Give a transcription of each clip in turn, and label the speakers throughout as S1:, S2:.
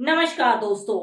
S1: नमस्कार दोस्तों।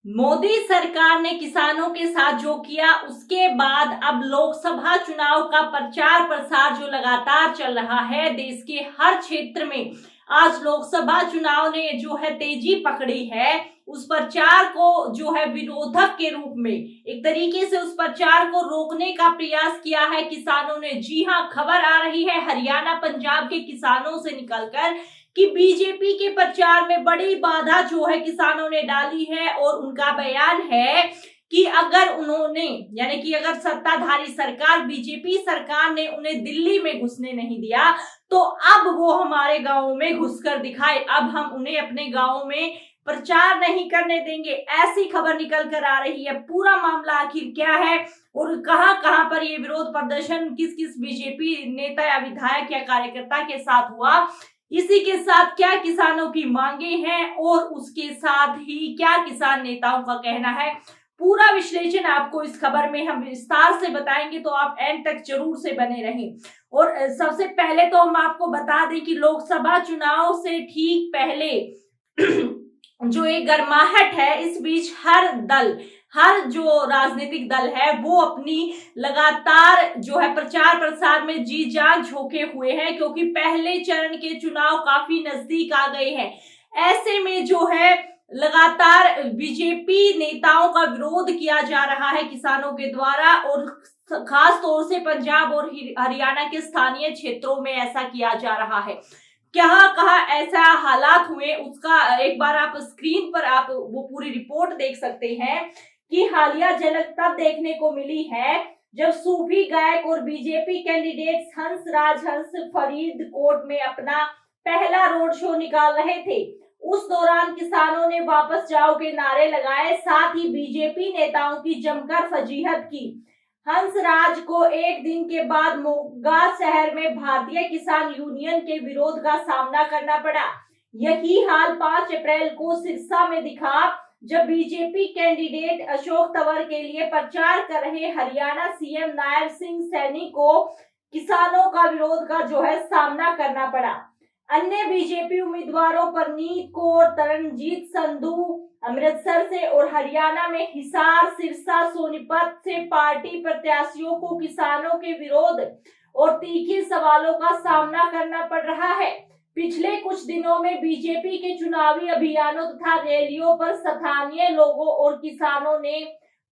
S1: मोदी सरकार ने किसानों के साथ जो किया उसके बाद अब लोकसभा चुनाव का प्रचार प्रसार जो लगातार चल रहा है देश के हर क्षेत्र में। आज लोकसभा चुनाव ने जो है तेजी पकड़ी है। उस प्रचार को जो है विरोधक के रूप में एक तरीके से उस प्रचार को रोकने का प्रयास किया है किसानों ने। जी हां, खबर आ रही है हरियाणा पंजाब के किसानों से निकलकर कि बीजेपी के प्रचार में बड़ी बाधा जो है किसानों ने डाली है। और उनका बयान है कि अगर उन्होंने यानी कि अगर सत्ताधारी सरकार बीजेपी सरकार ने उन्हें दिल्ली में घुसने नहीं दिया तो अब वो हमारे गांवों में घुसकर दिखाए। अब हम उन्हें अपने गांवों में प्रचार नहीं करने देंगे, ऐसी खबर निकल कर आ रही है। पूरा मामला आखिर क्या है और कहां कहां पर ये विरोध प्रदर्शन किस किस बीजेपी नेता या विधायक या कार्यकर्ता के साथ हुआ, इसी के साथ क्या किसानों की मांगे हैं और उसके साथ ही क्या किसान नेताओं का कहना है, पूरा विश्लेषण आपको इस खबर में हम विस्तार से बताएंगे, तो आप एंड तक जरूर से बने रहें। और सबसे पहले तो हम आपको बता दें कि लोकसभा चुनाव से ठीक पहले जो एक गर्माहट है, इस बीच हर जो राजनीतिक दल है वो अपनी लगातार जो है प्रचार प्रसार में जी जान झोंके हुए हैं, क्योंकि पहले चरण के चुनाव काफी नजदीक आ गए हैं। ऐसे में जो है लगातार बीजेपी नेताओं का विरोध किया जा रहा है किसानों के द्वारा, और खास तौर से पंजाब और हरियाणा के स्थानीय क्षेत्रों में ऐसा किया जा रहा है। कहाँ ऐसा हालात हुए उसका एक बार आप स्क्रीन पर आप वो पूरी रिपोर्ट देख सकते हैं कि हालिया झलक तब देखने को मिली है जब सूफी गायक और बीजेपी कैंडिडेट हंस फरीदकोट में अपना पहला रोड शो निकाल रहे थे। उस दौरान किसानों ने वापस जाओ के नारे लगाए, साथ ही बीजेपी नेताओं की जमकर फजीहत की। हंसराज को एक दिन के बाद मोगा शहर में भारतीय किसान यूनियन के विरोध का सामना करना पड़ा। यही हाल 5 अप्रैल को सिरसा में दिखा, जब बीजेपी कैंडिडेट अशोक तंवर के लिए प्रचार कर रहे हरियाणा सीएम नायब सिंह सैनी को किसानों का विरोध का जो है सामना करना पड़ा। अन्य बीजेपी उम्मीदवारों पर नीत कौर, तरनजीत संधू अमृतसर से और हरियाणा में हिसार, सिरसा, सोनीपत से पार्टी प्रत्याशियों को किसानों के विरोध और तीखे सवालों का सामना करना पड़ रहा है। पिछले कुछ दिनों में बीजेपी के चुनावी अभियानों तथा रैलियों पर स्थानीय लोगों और किसानों ने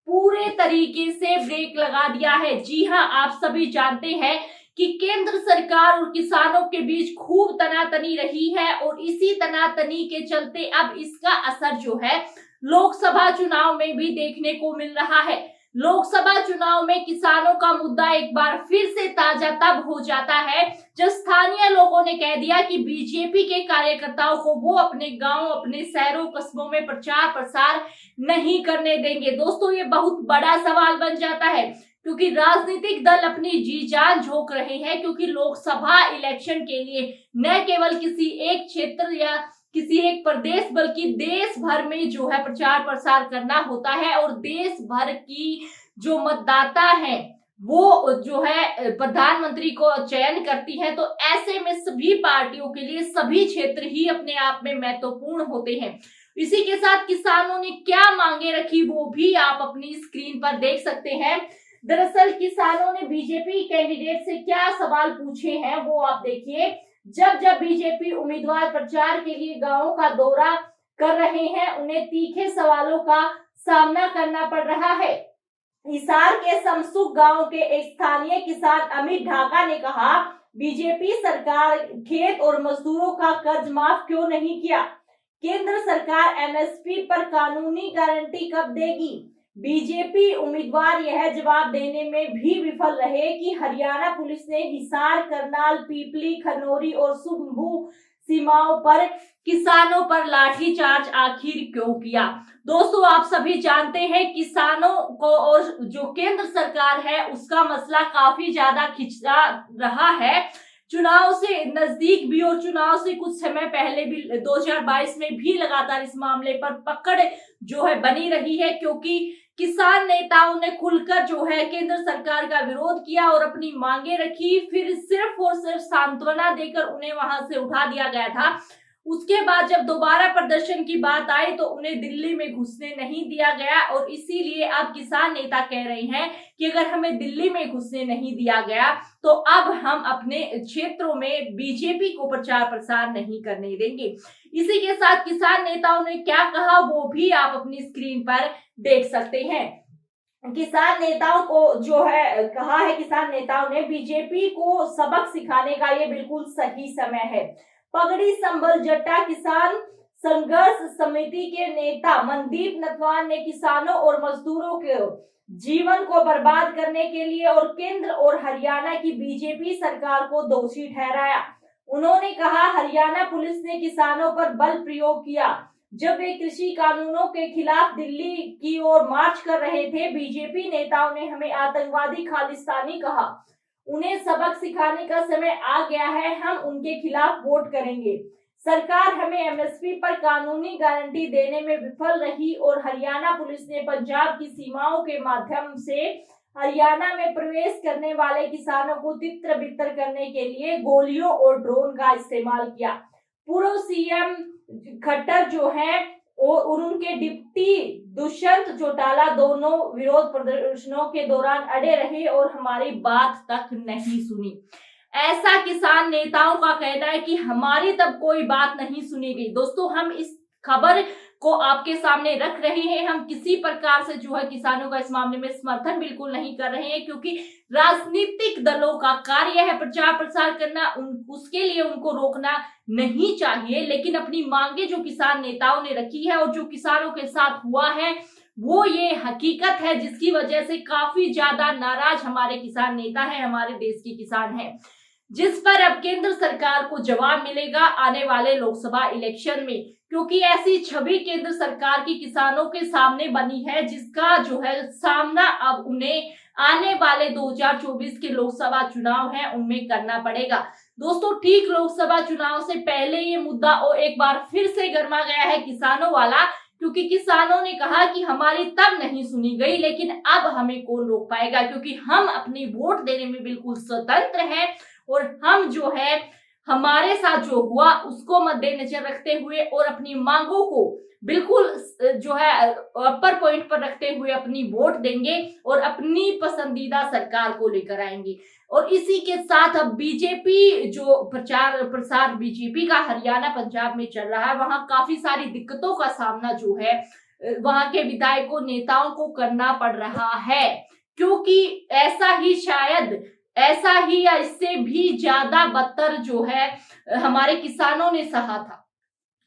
S1: पूरे तरीके से ब्रेक लगा दिया है। जी हां, आप सभी जानते हैं कि केंद्र सरकार और किसानों के बीच खूब तनातनी रही है, और इसी तनातनी के चलते अब इसका असर जो है लोकसभा चुनाव में भी देखने को मिल रहा है। लोकसभा चुनाव में किसानों का मुद्दा एक बार फिर से ताजा तब हो जाता है जब स्थानीय लोगों ने कह दिया कि बीजेपी के कार्यकर्ताओं को वो अपने गांव, अपने शहरों कस्बों में प्रचार प्रसार नहीं करने देंगे। दोस्तों, ये बहुत बड़ा सवाल बन जाता है, क्योंकि राजनीतिक दल अपनी जी जान झोंक रहे हैं, क्योंकि लोकसभा इलेक्शन के लिए न केवल किसी एक क्षेत्र या किसी एक प्रदेश बल्कि देश भर में जो है प्रचार प्रसार करना होता है, और देश भर की जो मतदाता है वो जो है प्रधानमंत्री को चयन करती है। तो ऐसे में सभी पार्टियों के लिए सभी क्षेत्र ही अपने आप में महत्वपूर्ण होते हैं। इसी के साथ किसानों ने क्या मांगे रखी वो भी आप अपनी स्क्रीन पर देख सकते हैं। दरअसल किसानों ने बीजेपी कैंडिडेट से क्या सवाल पूछे हैं वो आप देखिए। जब बीजेपी उम्मीदवार प्रचार के लिए गांवों का दौरा कर रहे हैं, उन्हें तीखे सवालों का सामना करना पड़ रहा है। हिसार के समसुख गांव के एक स्थानीय किसान अमित ढाका ने कहा, बीजेपी सरकार खेत और मजदूरों का कर्ज माफ क्यों नहीं किया? केंद्र सरकार एमएसपी पर कानूनी गारंटी कब देगी? बीजेपी उम्मीदवार यह जवाब देने में भी विफल रहे कि हरियाणा पुलिस ने हिसार, करनाल, पीपली, खनौरी और सुंभू सीमाओं पर किसानों पर लाठीचार्ज आखिर क्यों किया। दोस्तों, आप सभी जानते हैं किसानों को और जो केंद्र सरकार है उसका मसला काफी ज्यादा खिंचा रहा है। चुनाव से नजदीक भी और चुनाव से कुछ समय पहले भी 2022 में भी लगातार इस मामले पर पकड़ जो है बनी रही है, क्योंकि किसान नेताओं ने खुलकर जो है केंद्र सरकार का विरोध किया और अपनी मांगे रखी। फिर सिर्फ और सिर्फ सांत्वना देकर उन्हें वहां से उठा दिया गया था। उसके बाद जब दोबारा प्रदर्शन की बात आई तो उन्हें दिल्ली में घुसने नहीं दिया गया और इसीलिए अब किसान नेता कह रहे हैं कि अगर हमें दिल्ली में घुसने नहीं दिया गया तो अब हम अपने क्षेत्रों में बीजेपी को प्रचार प्रसार नहीं करने देंगे। इसी के साथ किसान नेताओं ने क्या कहा वो भी आप अपनी स्क्रीन पर देख सकते हैं। किसान नेताओं को जो है कहा है, किसान नेताओं ने बीजेपी को सबक सिखाने का ये बिल्कुल सही समय है। पगड़ी संभल जट्टा किसान संघर्ष समिति के नेता मनदीप नथवान ने किसानों और मजदूरों के जीवन को बर्बाद करने के लिए और केंद्र और हरियाणा की बीजेपी सरकार को दोषी ठहराया। उन्होंने कहा, हरियाणा पुलिस ने किसानों पर बल प्रयोग किया जब वे कृषि कानूनों के खिलाफ दिल्ली की ओर मार्च कर रहे थे। बीजेपी नेताओं ने हमें आतंकवादी खालिस्तानी कहा। उन्हें सबक सिखाने का समय आ गया है, हम उनके खिलाफ वोट करेंगे। सरकार हमें एमएसपी पर कानूनी गारंटी देने में विफल रही और हरियाणा पुलिस ने पंजाब की सीमाओं के माध्यम से हरियाणा में प्रवेश करने वाले किसानों को तितर बितर करने के लिए गोलियों और ड्रोन का इस्तेमाल किया। पूर्व सीएम खट्टर जो है और उनके डिप्टी दुष्यंत चौटाला दोनों विरोध प्रदर्शनों के दौरान अड़े रहे और हमारी बात तक नहीं सुनी। ऐसा किसान नेताओं का कहना है कि हमारी तब कोई बात नहीं सुनी गई। दोस्तों, हम इस खबर को आपके सामने रख रहे हैं। हम किसी प्रकार से जो है किसानों का इस मामले में समर्थन बिल्कुल नहीं कर रहे हैं, क्योंकि राजनीतिक दलों का कार्य है प्रचार प्रसार करना, उसके लिए उनको रोकना नहीं चाहिए। लेकिन अपनी मांगे जो किसान नेताओं ने रखी है और जो किसानों के साथ हुआ है वो ये हकीकत है, जिसकी वजह से काफी ज्यादा नाराज हमारे किसान नेता है, हमारे देश के किसान हैं, जिस पर अब केंद्र सरकार को जवाब मिलेगा आने वाले लोकसभा इलेक्शन में। क्योंकि ऐसी छवि केंद्र सरकार की किसानों के सामने बनी है जिसका जो है सामना अब उन्हें आने वाले 2024 के लोकसभा चुनाव है उनमें करना पड़ेगा। दोस्तों, ठीक लोकसभा चुनाव से पहले ये मुद्दा और एक बार फिर से गर्मा गया है किसानों वाला, क्योंकि किसानों ने कहा कि हमारी तब नहीं सुनी गई, लेकिन अब हमें कौन रोक पाएगा, क्योंकि हम अपनी वोट देने में बिल्कुल स्वतंत्र हैं और हम जो है हमारे साथ जो हुआ उसको मद्देनजर रखते हुए और अपनी मांगों को बिल्कुल जो है अपर पॉइंट पर रखते हुए अपनी वोट देंगे और अपनी पसंदीदा सरकार को लेकर आएंगे। और इसी के साथ अब बीजेपी जो प्रचार प्रसार बीजेपी का हरियाणा पंजाब में चल रहा है, वहां काफी सारी दिक्कतों का सामना जो है वहां के विधायकों नेताओं को करना पड़ रहा है, क्योंकि ऐसा ही या इससे भी ज्यादा बदतर जो है हमारे किसानों ने सहा था।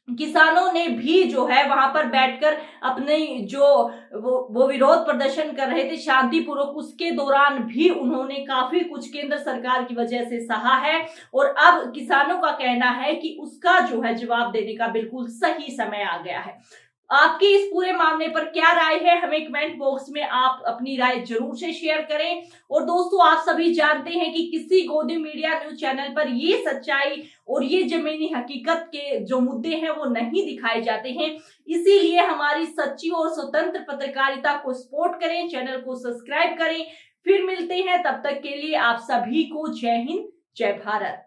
S1: किसानों ने भी जो है वहां पर बैठकर अपने जो वो विरोध प्रदर्शन कर रहे थे शांतिपूर्वक, उसके दौरान भी उन्होंने काफी कुछ केंद्र सरकार की वजह से सहा है और अब किसानों का कहना है कि उसका जो है जवाब देने का बिल्कुल सही समय आ गया है। आपकी इस पूरे मामले पर क्या राय है, हमें कमेंट बॉक्स में आप अपनी राय जरूर से शेयर करें। और दोस्तों, आप सभी जानते हैं कि किसी गोदी मीडिया न्यूज चैनल पर ये सच्चाई और ये जमीनी हकीकत के जो मुद्दे हैं वो नहीं दिखाए जाते हैं, इसीलिए हमारी सच्ची और स्वतंत्र पत्रकारिता को सपोर्ट करें, चैनल को सब्सक्राइब करें। फिर मिलते हैं, तब तक के लिए आप सभी को जय हिंद, जय भारत।